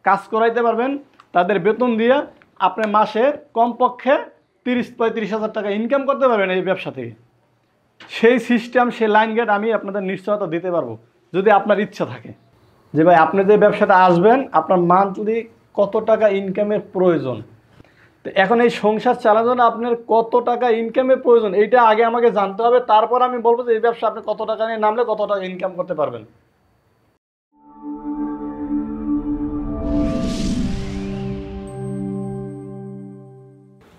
কাজ করাইতে পারবেন, তাদের বেতন দিয়ে আপনি মাসে কমপক্ষে 30-35 হাজার টাকা ইনকাম করতে পারবেন এই ব্যবসা থেকে। সেই সিস্টেম, সেই লাইন গেট আমি আপনাদের নিশ্চয়তা দিতে পারবো যদি আপনার ইচ্ছা থাকে যে ভাই আপনি যে ব্যবসাটা আসবেন আপনার মান্থলি কত টাকা ইনকামের প্রয়োজন। তো এখন এই সংসার চালানোর জন্য আপনার কত টাকা ইনকামের প্রয়োজন এইটা আগে আমাকে জানতে হবে, তারপর আমি বলবো যে এই ব্যবসা আপনি কত টাকা নিয়ে নামলে কত টাকা ইনকাম করতে পারবেন।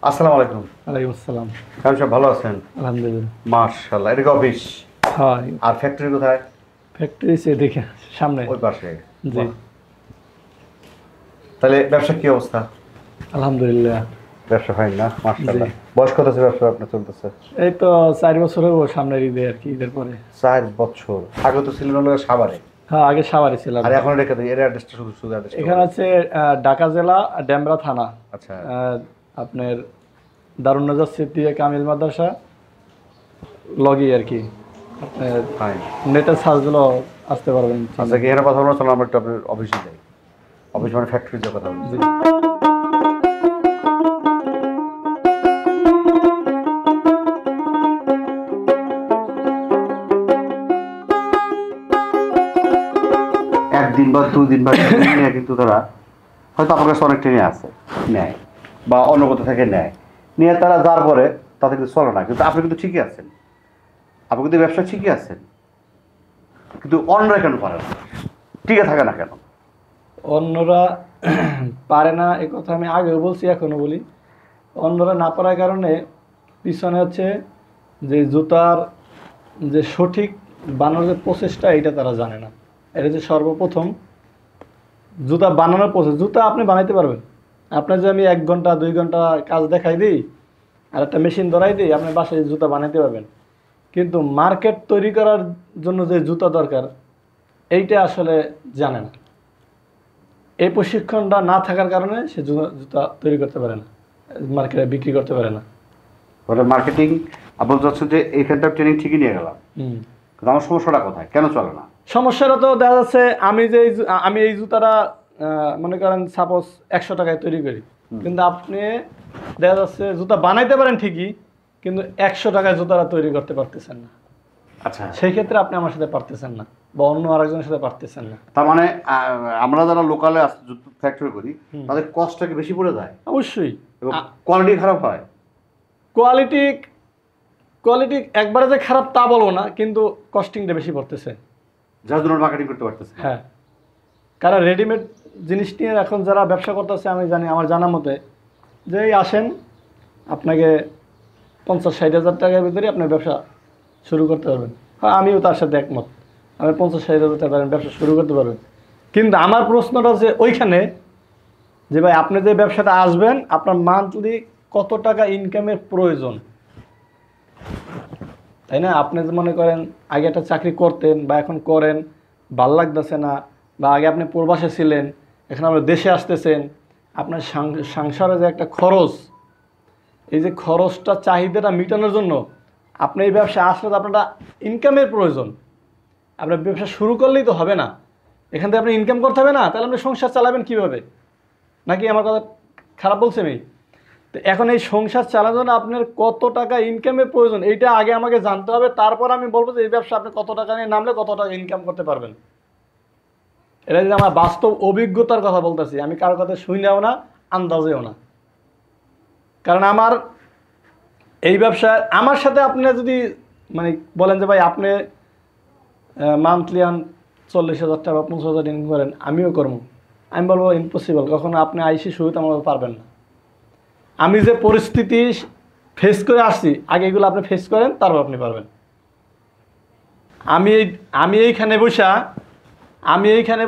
আসসালামু আলাইকুম। ওয়ালাইকুম আসসালাম। কারণ সব ভালো আছেন? আলহামদুলিল্লাহ। মাশাআল্লাহ। এটা কি অফিস? হয়। আর ফ্যাক্টরি কোথায়? ফ্যাক্টরি সে দেখে সামনে। ওই পাশে। জি। তাহলে ব্যবসা কি অবস্থা? আলহামদুলিল্লাহ। ব্যবসা ফাইন না? মাশাআল্লাহ। বয়স কত আছে ব্যবসা আপনার চলতেছে? এই তো 4 বছর হলো, সামনের ঈদে আর কি, ঈদের পরে। 4 বছর। আগে তো ছিলেন হলো সাভারে। হ্যাঁ, আগে সাভারে ছিলাম। আর এখন রেখে দিই, এর অ্যাড্রেসটা শুধু অ্যাড্রেস। এখানে আছে ঢাকা জেলা ডেমরা থানা। আচ্ছা। আপনার দারুন নাজার সিদ্দিয়া কামিল মাদ্রাসা লগি আর কি, আপনার ফাইন। নেটের সার্চ দিলেও আসতে পারবেন। আচ্ছা, কি এখানে কথা বলবো? চলো আমরা একটু আপনার অফিসে যাই। অফিস মানে ফ্যাক্টরিতে কথা বলবো। জি। একদিন বা 2 দিন বা 3 দিন নিয়ে কিন্তু তারা হয়তো আপনার কাছে অনেক ট্রেনে আছে নেয় বা অন্য কোথাও থেকে নেয়, নিয়ে তারা যার পরে তাদের কিন্তু চলে না। কিন্তু আপনি কিন্তু ঠিকই আছেন, আপনি কিন্তু ব্যবসা ঠিকই আছেন, কিন্তু অন্যরা কেন পারে না? টিকে থাকে না কেন? অন্যরা পারে না এ কথা আমি আগেও বলছি, এখনও বলি। অন্যরা না পারার কারণে পিছনে হচ্ছে যে জুতার যে সঠিক বানানোর যে প্রসেসটা এটা তারা জানে না। এটা যে সর্বপ্রথম জুতা বানানোর প্রসেস, জুতা আপনি বানাইতে পারবেন। আপনার যে আমি 1 ঘন্টা 2 ঘন্টা কাজ দেখাই দিই আর একটা মেশিন ধরাই দিই, আপনি বাসায় জুতা বানাইতে পারবেন। কিন্তু মার্কেট তৈরি করার জন্য যে জুতা দরকার এইটা আসলে জানে না। এই প্রশিক্ষণটা না থাকার কারণে সে জুতা তৈরি করতে পারে না, মার্কেটে বিক্রি করতে পারে না। ওটা মার্কেটিং আপনার যাচ্ছে যে এইখানটা ট্রেনিং ঠিকই নিয়ে গেলাম, কিন্তু আমার সমস্যাটা কোথায়, কেন চলে না? সমস্যাটা তো দেখা যাচ্ছে আমি এই জুতাটা মনে করেন সাপোজ 100 টাকায় তৈরি করি, কিন্তু আপনি দেখা যাচ্ছে জুতা বানাইতে পারেন ঠিকই, কিন্তু 100 টাকায় জুতাটা তৈরি করতে পারতেছেন না। আচ্ছা, সেই ক্ষেত্রে আপনি আমার সাথে পারতেছেন না বা অন্য আরেকজনের সাথে পারতেছেন না। তার মানে আমরা যারা লোকালে ফ্যাক্টরি করি তাদের কস্টটা কি বেশি পড়ে যায়? অবশ্যই। এবং কোয়ালিটি খারাপ হয়? কোয়ালিটি একবারে যে খারাপ তা বলবো না, কিন্তু কস্টিংটা বেশি পড়তেছে, যার জন্য মার্কেটিং করতে পারতেছে। হ্যাঁ, কারণ রেডিমেড জিনিস নিয়ে এখন যারা ব্যবসা করতেছে আমি জানি, আমার জানা মতে যে আসেন আপনাকে 50-60 হাজার টাকার ভিতরে আপনার ব্যবসা শুরু করতে পারবেন। হ্যাঁ, আমিও তার সাথে একমত, আমি 50-60 হাজার টাকা ব্যবসা শুরু করতে পারবেন। কিন্তু আমার প্রশ্নটা যে ওইখানে যে ভাই আপনি যে ব্যবসাটা আসবেন আপনার মান্থলি কত টাকা ইনকামের প্রয়োজন, তাই না? আপনি যে মনে করেন আগে একটা চাকরি করতেন বা এখন করেন, ভাল লাগতেছে না, বা আগে আপনি প্রবাসে ছিলেন, এখন আপনি দেশে আসতেছেন, আপনার সংসারে যে একটা খরচ, এই যে খরচটা চাহিদাটা মেটানোর জন্য আপনি এই ব্যবসায় আসলে তো আপনার ইনকামের প্রয়োজন। আপনার ব্যবসা শুরু করলেই তো হবে না, এখান থেকে আপনি ইনকাম করতে হবে না, তাহলে আপনি সংসার চালাবেন কীভাবে? নাকি আমার কথা খারাপ বলছে আমি? তো এখন এই সংসার চালানোর জন্য আপনার কত টাকা ইনকামের প্রয়োজন এইটা আগে আমাকে জানতে হবে, তারপর আমি বলবো যে এই ব্যবসা আপনি কত টাকা নিয়ে নামলে কত টাকা ইনকাম করতে পারবেন। এটা যদি আমার বাস্তব অভিজ্ঞতার কথা বলতেছি, আমি কারোর কথা শুনেও না, আন্দাজেও না। কারণ আমার এই ব্যবসায় আমার সাথে আপনি যদি মানে বলেন যে ভাই আপনি মান্থলি 40,000 টাকা বা 50,000 ইনকাম করেন, আমিও করবো, আমি বলবো ইম্পসিবল, কখনো আপনি আইসি শুরুতে আমার পারবেন না। আমি যে পরিস্থিতি ফেস করে আসছি আগে এগুলো আপনি ফেস করেন, তারপর আপনি পারবেন। আমি এইখানে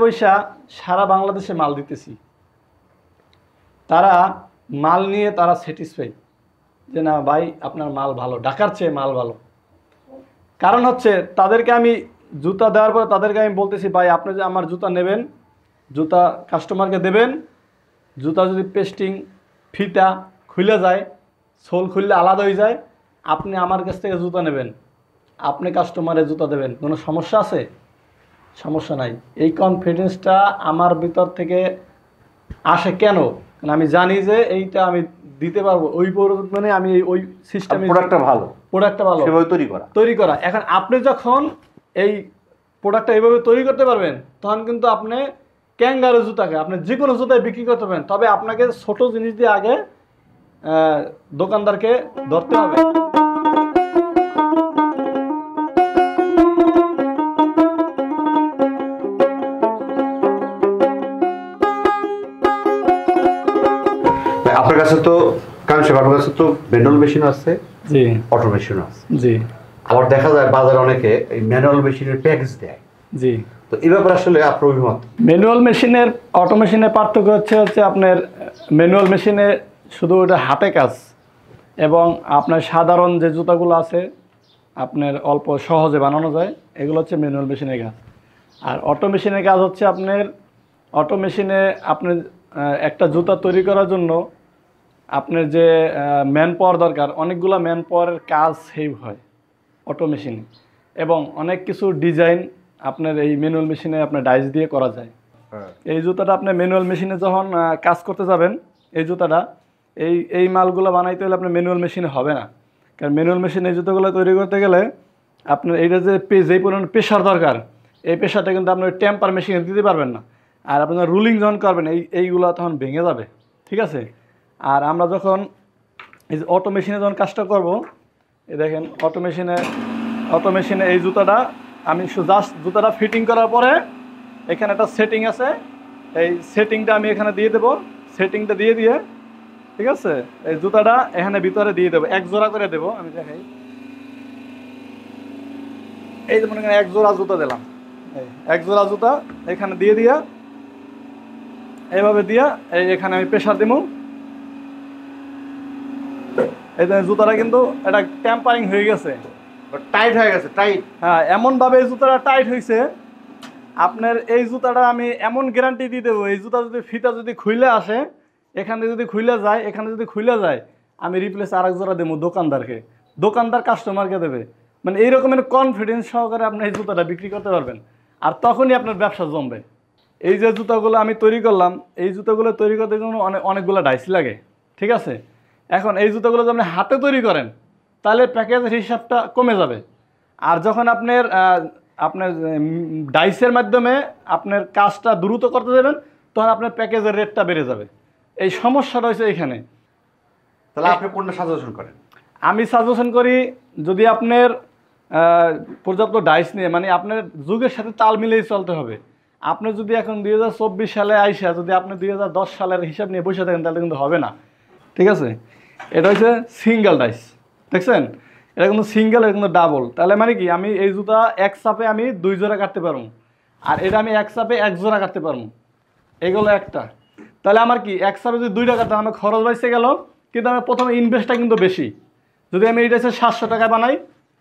বৈশা সারা বাংলাদেশে মাল দিতেছি, তারা মাল নিয়ে তারা স্যাটিসফাই যে না ভাই আপনার মাল ভালো, ঢাকার চেয়ে মাল ভালো। কারণ হচ্ছে তাদেরকে আমি জুতা দেওয়ার পরে তাদেরকে আমি বলতেছি ভাই আপনি যে আমার জুতা নেবেন, জুতা কাস্টমারকে দেবেন, জুতা যদি পেস্টিং ফিতা খুলে যায়, সোল খুললে আলাদা হয়ে যায়, আপনি আমার কাছ থেকে জুতা নেবেন, আপনি কাস্টমারের জুতা দেবেন, কোনো সমস্যা আছে? সমস্যা নাই। এই কনফিডেন্সটা আমার ভিতর থেকে আসে কেন? কারণ আমি জানি যে এইটা আমি দিতে পারবো, ওই মানে আমি ওই সিস্টেমে প্রোডাক্টটা ভালো, প্রোডাক্টটা ভালো সেভাবে তৈরি করা। এখন আপনি যখন এই প্রোডাক্টটা এইভাবে তৈরি করতে পারবেন, তখন কিন্তু আপনি ক্যাঙ্গারু জুতাকে আপনি যে কোনো জুতায় বিক্রি করতে পারবেন। তবে আপনাকে ছোট জিনিস দিয়ে আগে দোকানদারকে ধরতে হবে। আপনার কাছে তো আপনার কাছে তো ম্যানুয়াল মেশিন আছে, জি অটো মেশিন আছে। জি। আবার দেখা যায় বাজারে অনেকে এই ম্যানুয়াল মেশিনের প্যাকেজ দেয়। জি। তো এই ব্যাপারে আসলে আপনার অভিমত? ম্যানুয়াল মেশিনের অটো মেশিনের পার্থক্য হচ্ছে আপনার ম্যানুয়াল মেশিনে শুধু ওটা হাতে কাজ, এবং আপনার সাধারণ যে জুতাগুলো আছে আপনার অল্প সহজে বানানো যায়, এগুলো হচ্ছে ম্যানুয়াল মেশিনের কাজ। আর অটো মেশিনের কাজ হচ্ছে আপনার অটো মেশিনে আপনার একটা জুতা তৈরি করার জন্য আপনার যে ম্যান পাওয়ার দরকার, অনেকগুলো ম্যান পাওয়ারের কাজ সেভ হয় অটো মেশিনে, এবং অনেক কিছু ডিজাইন আপনার এই ম্যানুয়াল মেশিনে আপনার ডাইস দিয়ে করা যায়। এই জুতাটা আপনি ম্যানুয়াল মেশিনে যখন কাজ করতে যাবেন, এই জুতাটা এই মালগুলো বানাইতে হলে আপনার ম্যানুয়াল মেশিনে হবে না। কারণ ম্যানুয়াল মেশিনে এই জুতোগুলো তৈরি করতে গেলে আপনার এইটা যেই পরিমাণ প্রেশার দরকার, এই প্রেশারটা কিন্তু আপনার টেম্পার মেশিনে দিতে পারবেন না। আর আপনার রুলিং যখন করবেন এইগুলো তখন ভেঙে যাবে, ঠিক আছে? আর আমরা যখন এই যে অটো মেশিনে যখন কাজটা করব, এই দেখেন অটো মেশিনে এই জুতাটা আমি জাস্ট জুতাটা ফিটিং করার পরে এখানে একটা সেটিং আছে, এই সেটিংটা আমি এখানে দিয়ে দেবো। সেটিংটা দিয়ে ঠিক আছে, এই জুতাটা এখানে ভিতরে দিয়ে দেবো, এক জোড়া করে দেবো। আমি দেখাই, এই যে মনে করেন এক জোড়া জুতা দিলাম, এক জোড়া জুতা এখানে দিয়ে এইভাবে এখানে আমি প্রেশার দিব। এই জুতাটা কিন্তু এটা টেম্পারিং হয়ে গেছে, টাইট হয়ে গেছে, টাইট। হ্যাঁ, এমনভাবে এই জুতাটা টাইট হয়েছে, আপনার এই জুতাটা আমি এমন গ্যারান্টি দিয়ে দেবো, এই জুতা যদি ফিতা যদি খুইলে আসে, এখানে যদি খুইলে যায়, আমি রিপ্লেস আরেক জোড়া দেবো দোকানদারকে, দোকানদার কাস্টমারকে দেবে। মানে এই রকমের কনফিডেন্স সহকারে আপনি এই জুতাটা বিক্রি করতে পারবেন, আর তখনই আপনার ব্যবসা জমবে। এই যে জুতাগুলো আমি তৈরি করলাম, এই জুতাগুলো তৈরি করতে জন্য অনেকগুলো ডাইস লাগে, ঠিক আছে? এখন এই জুতাগুলো যদি আপনি হাতে তৈরি করেন, তাহলে প্যাকেজের হিসাবটা কমে যাবে। আর যখন আপনার ডাইসের মাধ্যমে আপনার কাজটা দ্রুত করতে যাবেন, তখন আপনার প্যাকেজের রেটটা বেড়ে যাবে। এই সমস্যাটা হয়েছে এখানে। তাহলে আপনি কোনটা সাজেশন করেন? আমি সাজেশন করি, যদি আপনার পর্যাপ্ত ডাইস নিয়ে, মানে আপনার যুগের সাথে তাল মিলিয়ে চলতে হবে। আপনি যদি এখন 2024 সালে আইসা যদি আপনি 2010 সালের হিসাব নিয়ে বসে থাকেন, তাহলে কিন্তু হবে না, ঠিক আছে? এটা হচ্ছে সিঙ্গেল ডাইস, দেখছেন? এটা কিন্তু সিঙ্গেল, এটা কিন্তু ডাবল। তাহলে মানে কি, আমি এই জুতা এক চাপে আমি 2 জোড়া কাটতে পারবো, আর এটা আমি এক চাপে 1 জোড়া কাটতে পারবো, এগুলো একটা। তাহলে আমার কি, এক চাপে যদি 2টা কাটতাম, আমার খরচ বাঁচতে গেল, কিন্তু আমার প্রথমে ইনভেস্টটা কিন্তু বেশি। যদি আমি এটা 700 টাকা বানাই,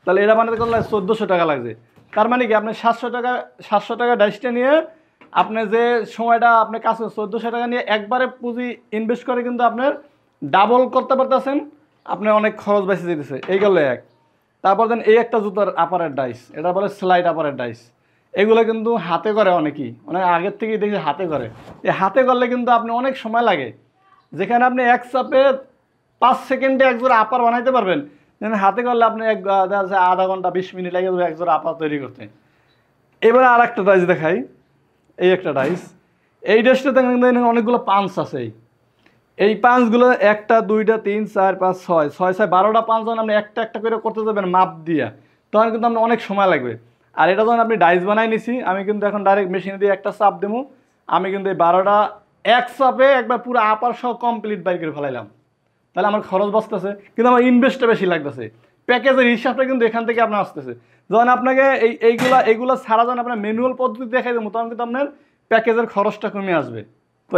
তাহলে এটা বানাতে গেলে 1400 টাকা লাগছে। তার মানে কি, আপনি 700 টাকা ডাইসটা নিয়ে আপনি যে সময়টা আপনি কাজ 1400 টাকা নিয়ে একবারে পুঁজি ইনভেস্ট করে কিন্তু আপনার ডাবল করতে পারতেছেন, আপনি অনেক খরচ বেঁচে যেতেছে। এই গেল এক। তারপর দেন এই একটা জুতার আপারের ডাইস, এটা বলে স্লাইড আপারের ডাইস। এগুলো কিন্তু হাতে করে অনেক আগের থেকেই দেখি হাতে করে। এই হাতে করলে কিন্তু আপনি অনেক সময় লাগে, যেখানে আপনি এক চাপে 5 সেকেন্ডে এক জোড়া আপার বানাইতে পারবেন, যেন হাতে করলে আপনি আধা ঘন্টা 20 মিনিট লাগে এক জোড়া আপার তৈরি করতে। এবারে আর একটা ডাইস দেখাই, এই একটা ডাইস। এই ডাইসটাতে অনেকগুলো পাঞ্চ আছে। এই পাঞ্চগুলো 1টা 2টা 3 4 5 6 6 12টা পাঞ্চ যখন আপনি একটা একটা করে করতে যাবেন মাপ দিয়ে, তখন কিন্তু আপনার অনেক সময় লাগবে। আর এটা যখন আপনি ডাইস বানাই নিছি, আমি কিন্তু এখন ডাইরেক্ট মেশিনে দিয়ে একটা চাপ দেবো, আমি কিন্তু এই 12টা এক চাপে একবার পুরো আপার সহ কমপ্লিট বাই করে ফেলাইলাম। তাহলে আমার খরচ বাঁচতেছে, কিন্তু আমার ইনভেস্টটা বেশি লাগতেছে। প্যাকেজের হিসাবটা কিন্তু এখান থেকে আপনার আসতেছে। যখন আপনাকে এইগুলো ছাড়া যখন আপনার ম্যানুয়াল পদ্ধতি দেখাই দেবো, তখন কিন্তু আপনার প্যাকেজের খরচটা কমে আসবে। তো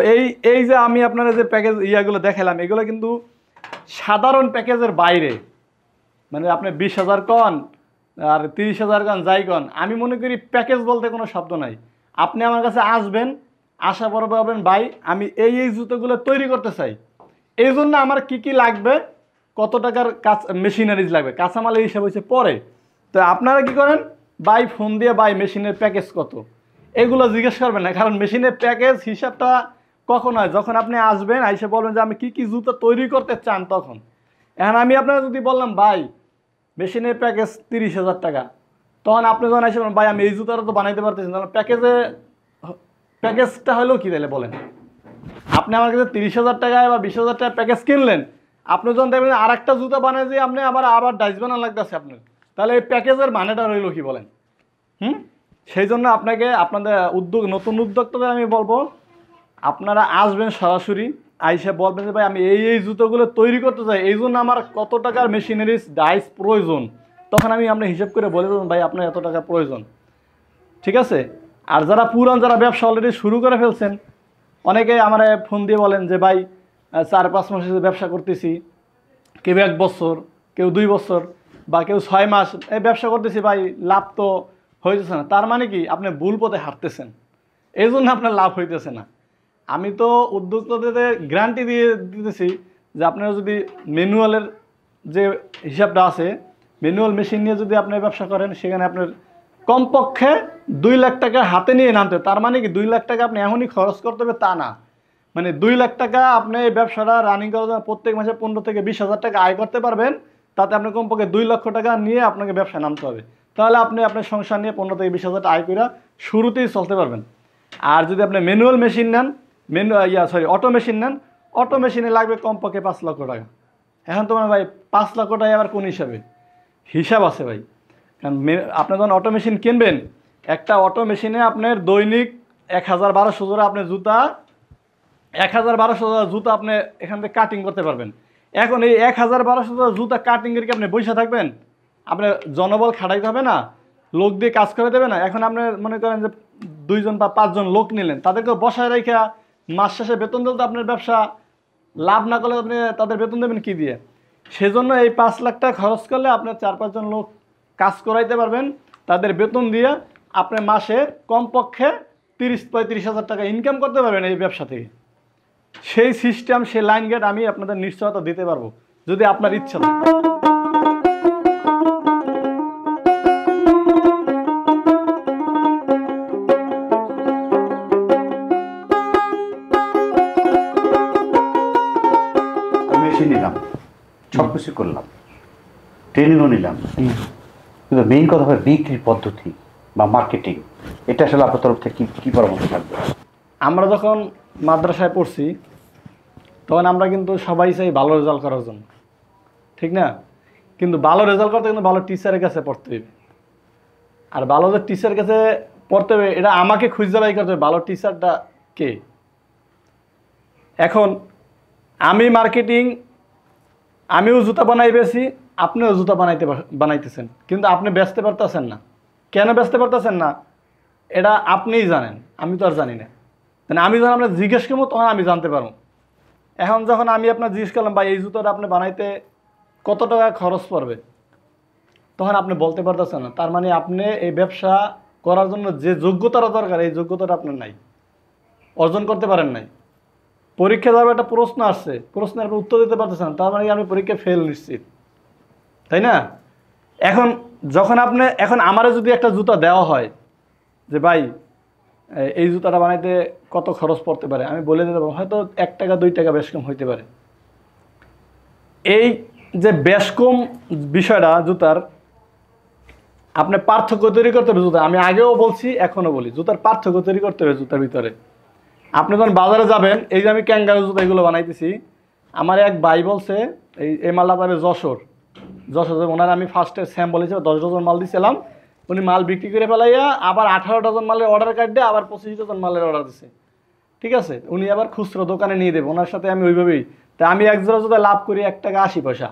এই যে আমি আপনারা যে প্যাকেজ ইয়াগুলো দেখালাম, এগুলো কিন্তু সাধারণ প্যাকেজের বাইরে। মানে আপনি 20,000 কন আর 30,000 কন যাই কন, আমি মনে করি প্যাকেজ বলতে কোনো শব্দ নাই। আপনি আমার কাছে আসবেন, আসার পর বলবেন ভাই আমি এই জুতোগুলো তৈরি করতে চাই, এই জন্য আমার কি কি লাগবে, কত টাকার মেশিনারিজ লাগবে, কাঁচামালের হিসাব হচ্ছে পরে। তো আপনারা কি করেন, ভাই ফোন দিয়ে ভাই মেশিনের প্যাকেজ কত, এগুলো জিজ্ঞেস করবেন না, কারণ মেশিনের প্যাকেজ হিসাবটা কখন হয়? যখন আপনি আসবেন, আইসে বলবেন যে আমি কি কি জুতো তৈরি করতে চান তখন। এখন আমি আপনার যদি বললাম ভাই মেশিনের প্যাকেজ 30,000 টাকা, তখন আপনি যখন এসে বলেন ভাই আমি এই জুতাটা তো বানাইতে পারতেছি, তাহলে প্যাকেজটা হলেও কি তাহলে বলেন? আপনি আমার কাছে 30,000 টাকায় বা 20,000 টাকার প্যাকেজ কিনলেন, আপনি যখন দেখবেন আর একটা জুতা বানায় যে আপনি আবার ডাইস বানানো লাগতেছে আপনার, তাহলে এই প্যাকেজের মানেটা রইল কি বলেন? সেই জন্য আপনাকে আপনাদের নতুন উদ্যোক্তাদের আমি বলবো, আপনারা আসবেন সরাসরি, আইসা বলবেন যে ভাই আমি এই জুতোগুলো তৈরি করতে চাই, এই জন্য আমার কত টাকার মেশিনারিজ ডাইস প্রয়োজন, তখন আমি আপনার হিসেব করে বলে দেবো ভাই আপনার এত টাকা প্রয়োজন। ঠিক আছে? আর যারা পুরান, যারা ব্যবসা অলরেডি শুরু করে ফেলছেন, অনেকে আমার ফোন দিয়ে বলেন যে ভাই 4-5 মাসের ব্যবসা করতেছি, কেউ 1 বছর, কেউ 2 বছর, বা কেউ 6 মাস এই ব্যবসা করতেছি, ভাই লাভ তো হইতেছে না। তার মানে কি আপনি ভুল পথে হাঁটতেছেন, এই জন্য আপনার লাভ হইতেছে না। আমি তো উদ্যোক্তাদের গ্যারান্টি দিয়ে দিতেছি যে আপনারা যদি ম্যানুয়ালের যে হিসাবটা আছে, ম্যানুয়াল মেশিন নিয়ে যদি আপনি ব্যবসা করেন, সেখানে আপনার কমপক্ষে 2 লাখ টাকা হাতে নিয়ে নামতে। তার মানে কি 2 লাখ টাকা আপনি এখনই খরচ করতে হবে তা না, মানে 2 লাখ টাকা আপনি এই ব্যবসাটা রানিং করার জন্য প্রত্যেক মাসে 15 থেকে 20,000 টাকা আয় করতে পারবেন। তাতে আপনি কমপক্ষে 2 লক্ষ টাকা নিয়ে আপনাকে ব্যবসায় নামতে হবে। তাহলে আপনি আপনার সংসার নিয়ে 15 থেকে 20,000 টাকা আয় করে শুরুতেই চলতে পারবেন। আর যদি আপনি ম্যানুয়াল মেশিন নেন, অটো মেশিন নেন, অটো মেশিনে লাগবে কমপক্ষে 5 লক্ষ টাকা। এখন তোমার ভাই 5 লক্ষ টাকা আবার কোন হিসাবে? হিসাব আছে ভাই। কারণ আপনি যখন অটো মেশিন কিনবেন, একটা অটো মেশিনে আপনার দৈনিক 1,000-1,200 জোড়া আপনি জুতা, 1,000-1,200 জোড়া জুতা আপনি এখান থেকে কাটিং করতে পারবেন। এখন এই 1,000-1,200 জোড়া জুতা কাটিংয়ের কি আপনি বসে থাকবেন? আপনার জনবল খাটাইতে হবে না, লোক দিয়ে কাজ করে দেবে না। এখন আপনি মনে করেন যে 2 জন বা 5 জন লোক নিলেন, তাদেরকে বসায় রেখে মাস শেষে বেতন দিলে তো আপনার ব্যবসা লাভ না করলে আপনি তাদের বেতন দেবেন কি দিয়ে? সেজন্য এই 5 লাখ টাকা খরচ করলে আপনার 4-5 জন লোক কাজ করাইতে পারবেন, তাদের বেতন দিয়ে আপনি মাসে কমপক্ষে 30-35,000 টাকা ইনকাম করতে পারবেন এই ব্যবসা থেকে। সেই সিস্টেম, সেই লাইন গেট আমি আপনাদের নিশ্চয়তা দিতে পারবো যদি আপনার ইচ্ছা থাকে। আমি এসে নিলাম, সব কিছু করলাম, ট্রেনিংও নিলাম, কিন্তু মেইন কথা হয় বিক্রির পদ্ধতি বা মার্কেটিং। এটা আসলে আপনার তরফ থেকে কি পরামর্শ থাকবে? আমরা যখন মাদ্রাসায় পড়ছি, তখন আমরা কিন্তু সবাই চাই ভালো রেজাল্ট করার জন্য, ঠিক না? কিন্তু ভালো রেজাল্ট করতে কিন্তু ভালো টিচারের কাছে পড়তে হবে। আর ভালো যে টিচারের কাছে পড়তে হবে, এটা আমাকে খুঁজে বাই করতে হবে ভালো টিচারটা কে। এখন আমি মার্কেটিং, আমিও জুতা বানাইতেছি, আপনিও জুতা বানাইতেছেন, কিন্তু আপনি বেচতে পারতেছেন না। কেন বেচতে পারতেছেন না এটা আপনিই জানেন, আমি তো আর জানি না। মানে আমি যখন আপনার জিজ্ঞেস করবো তখন আমি জানতে পারবো। এখন যখন আমি আপনার জিজ্ঞেস করলাম ভাই এই জুতোটা আপনি বানাইতে কত টাকা খরচ পড়বে, তখন আপনি বলতে পারতেছেন না। তার মানে আপনি এই ব্যবসা করার জন্য যে যোগ্যতাটা দরকার, এই যোগ্যতাটা আপনার নাই, অর্জন করতে পারেন নাই। পরীক্ষা দেওয়ার একটা প্রশ্ন আসছে, প্রশ্নের আপনি উত্তর দিতে পারতেছেন, তার মানে আপনি পরীক্ষায় ফেল নিশ্চিত, তাই না? এখন আমারও যদি একটা জুতা দেওয়া হয় যে ভাই এই জুতাটা বানাইতে কত খরচ পড়তে পারে, আমি বলে দিতে পারবো হয়তো 1 টাকা 2 টাকা বেশ কম হইতে পারে। এই যে বেশ কম বিষয়টা জুতার, আপনি পার্থক্য তৈরি করতে হবে জুতা। আমি আগেও বলছি, এখনও বলি, জুতার পার্থক্য তৈরি করতে হবে জুতার ভিতরে। আপনি যখন বাজারে যাবেন, এই যে আমি ক্যাঙ্গারু জুতা এগুলো বানাইতেছি, আমার এক ভাই বলছে এই মালটা পাবে যশোর, ওনার আমি ফার্স্টে স্যাম্পল হিসেবে 10 ডজন মাল দিয়েছিলাম, উনি মাল বিক্রি করে ফেলাইয়া আবার 18 ডজন মালের অর্ডার কাটে, আবার 25 ডজন মালের অর্ডার দিচ্ছে। ঠিক আছে, উনি আবার খুচরো দোকানে নিয়ে দেবে, ওনার সাথে আমি ওইভাবেই। তাই আমি 1 জোড়া জুতা লাভ করি 1 টাকা 80 পয়সা।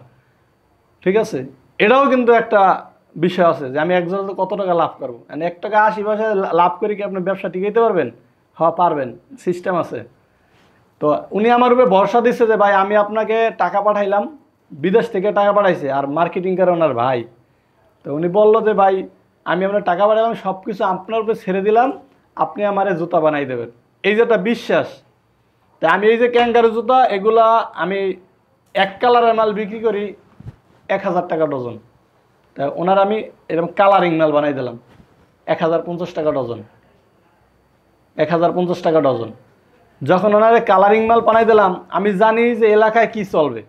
ঠিক আছে, এটাও কিন্তু একটা বিষয় আছে যে আমি 1 জোড়া কত টাকা লাভ করবো। 1 টাকা 80 পয়সা লাভ করে কি আপনি ব্যবসা টিকাইতে পারবেন? হ্যাঁ পারবেন, সিস্টেম আছে। তো উনি আমার উপরে ভরসা দিচ্ছে যে ভাই আমি আপনাকে টাকা পাঠাইলাম, বিদেশ থেকে টাকা পাঠাইছে, আর মার্কেটিং করে ওনার ভাই। তো উনি বললো যে ভাই আমি আপনার টাকা পাঠাইলাম, সব কিছু আপনার উপরে ছেড়ে দিলাম, আপনি আমারে জুতা বানাই দেবেন। এই যে একটা বিশ্বাস। তাই আমি এই যে ক্যাঙ্গারু জুতা, এগুলা আমি 1 কালারের মাল বিক্রি করি 1,000 টাকা ডজন। তা ওনার আমি এরকম কালারিং মাল বানাই দিলাম 1,050 টাকা ডজন, 1,050 টাকা ডজন। যখন ওনারে কালারিং মাল বানাই দিলাম, আমি জানি যে এলাকায় কি চলবে।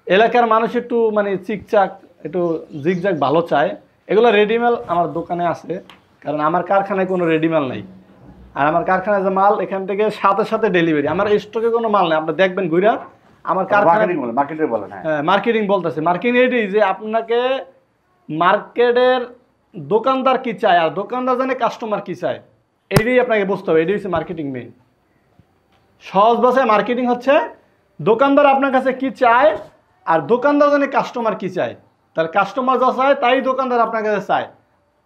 এলাকার মানুষ একটু মানে চিকচাক, একটু জিগজাক ভালো চায়। এগুলো রেডিমেল আমার দোকানে আছে, কারণ আমার কারখানায় কোনো রেডিমেল নাই। আর আমার কারখানায় যে মাল, এখান থেকে সাথে সাথে ডেলিভারি। আমার স্টকে কোনো মাল নেই, আপনি দেখবেন ঘুরা আমার কারখানা। মার্কেটের বলেন, হ্যাঁ, মার্কেটিং বলতেছে। মার্কেটিং এটাই যে আপনাকে মার্কেটের দোকানদার কি চায় আর দোকানদার জানে কাস্টমার কি চায়, এইটাই আপনাকে বুঝতে হবে। এটাই হচ্ছে মার্কেটিং মেইন। সহজ ভাষায় মার্কেটিং হচ্ছে দোকানদার আপনার কাছে কি চায় আর দোকানদার জানে কাস্টমার কি চায়। তার কাস্টমার যা চায় তাই দোকানদার আপনার কাছে চায়,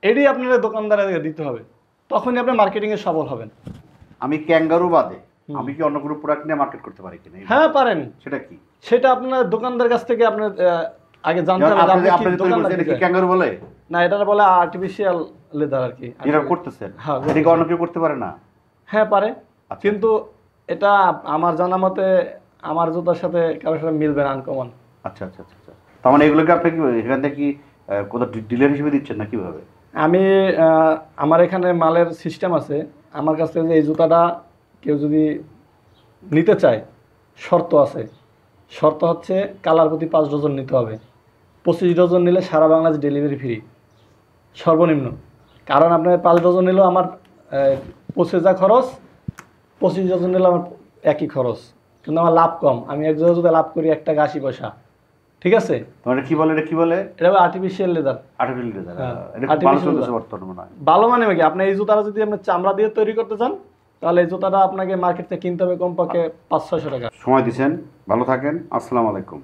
এটাই আপনাদের দোকানদারের দিতে হবে। তখনই আপনি মার্কেটিংয়ে সফল হবেন। আমি ক্যাঙ্গারু বাদে আমি কি অন্য কোনো প্রোডাক্ট নিয়ে মার্কেট করতে পারি কিনা? হ্যাঁ পারেন। সেটা কি? সেটা আপনার দোকানদার কাছ থেকে আপনার আগে জানতে হবে। ক্যাঙ্গারু বলে না, এটা বলে আর্টিফিশিয়াল লেদার আর কি। যেটা করতেছেন হ্যাঁ, এটা কি অন্য কেউ করতে পারে না? হ্যাঁ পারে, আচ্ছা। কিন্তু এটা আমার জানা মতে আমার জুতার সাথে কারোর সাথে মিলবে না, আনকমন। আচ্ছা আচ্ছা আচ্ছা আচ্ছা। তার মানে এগুলোকে আপনি কি এখান থেকে কি কোথাও ডিলার হিসেবে দিচ্ছেন না কিভাবে? আমি আমার এখানে মালের সিস্টেম আছে। আমার কাছ থেকে এই জুতাটা কেউ যদি নিতে চায়, শর্ত আছে। শর্ত হচ্ছে কালার প্রতি 5 ডজন নিতে হবে। 25 ডজন নিলে সারা বাংলাদেশ ডেলিভারি ফ্রি সর্বনিম্ন। কারণ আপনার 5 ডজন নিলেও আমার পৌঁছে যা খরচ, 25 ডজন নিলে আমার একই খরচ, কিন্তু আমার লাভ কম। আমি এক জোড়া জুতা লাভ করি 1 টাকা 80 পয়সা। ঠিক আছে? মানে কি বলে, এটা কি বলে? এটা আর্টিফিশিয়াল লেদার। Artificial leather. হ্যাঁ, এটা খুব ভালো চলতেছে বর্তমানে মনে হয়। ভালো মানে কি, আপনি এই জুতাটা যদি আপনি চামড়া দিয়ে তৈরি করতে চান, তাহলে এই জুতাটা আপনাকে মার্কেট থেকে কিনতে হবে কমপক্ষে 500-600 টাকা। সময় দিচ্ছেন, ভালো থাকেন, আসসালামু আলাইকুম।